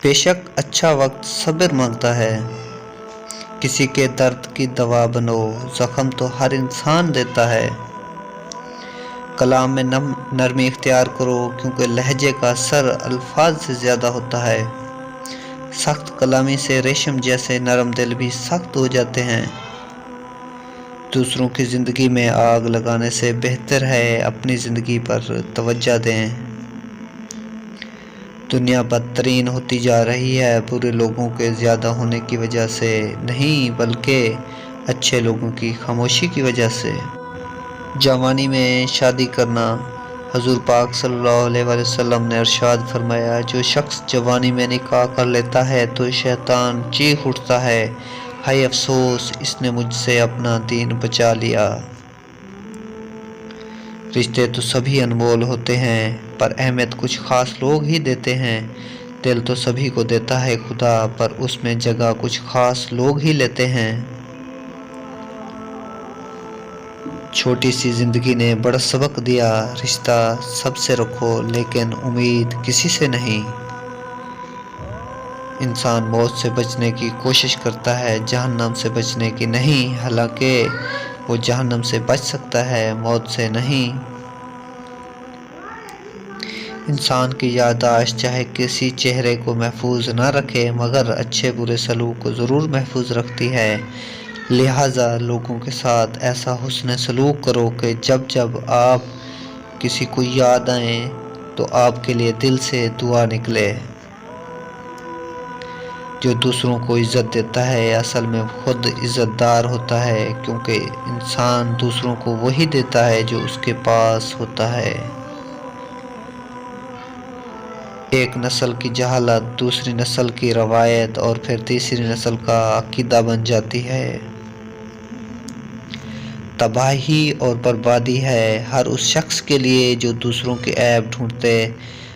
بے شک اچھا وقت صبر مانگتا ہے، کسی کے درد کی دوا بنو، زخم تو ہر انسان دیتا ہے۔ کلام میں نرمی اختیار کرو، کیونکہ لہجے کا اثر الفاظ سے زیادہ ہوتا ہے۔ سخت کلامی سے ریشم جیسے نرم دل بھی سخت ہو جاتے ہیں۔ دوسروں کی زندگی میں آگ لگانے سے بہتر ہے اپنی زندگی پر توجہ دیں۔ دنیا بدترین ہوتی جا رہی ہے، برے لوگوں کے زیادہ ہونے کی وجہ سے نہیں بلکہ اچھے لوگوں کی خاموشی کی وجہ سے۔ جوانی میں شادی کرنا۔ حضور پاک صلی اللہ علیہ وسلم نے ارشاد فرمایا، جو شخص جوانی میں نکاح کر لیتا ہے تو شیطان چیخ اٹھتا ہے، ہائے افسوس، اس نے مجھ سے اپنا دین بچا لیا۔ رشتے تو سبھی انمول ہوتے ہیں، پر اہمیت کچھ خاص لوگ ہی دیتے ہیں۔ دل تو سبھی کو دیتا ہے خدا، پر اس میں جگہ کچھ خاص لوگ ہی لیتے ہیں۔ چھوٹی سی زندگی نے بڑا سبق دیا، رشتہ سب سے رکھو لیکن امید کسی سے نہیں۔ انسان موت سے بچنے کی کوشش کرتا ہے، جہنم سے بچنے کی نہیں، حالانکہ وہ جہنم سے بچ سکتا ہے، موت سے نہیں۔ انسان کی یادداشت چاہے کسی چہرے کو محفوظ نہ رکھے، مگر اچھے برے سلوک کو ضرور محفوظ رکھتی ہے۔ لہٰذا لوگوں کے ساتھ ایسا حسن سلوک کرو کہ جب جب آپ کسی کو یاد آئیں تو آپ کے لیے دل سے دعا نکلے۔ جو دوسروں کو عزت دیتا ہے اصل میں خود عزت دار ہوتا ہے، کیونکہ انسان دوسروں کو وہی دیتا ہے جو اس کے پاس ہوتا ہے۔ ایک نسل کی جہالت دوسری نسل کی روایت اور پھر تیسری نسل کا عقیدہ بن جاتی ہے۔ تباہی اور بربادی ہے ہر اس شخص کے لیے جو دوسروں کے عیب ڈھونڈتے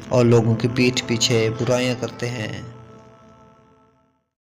اور لوگوں کی پیٹھ پیچھے برائیاں کرتے ہیں۔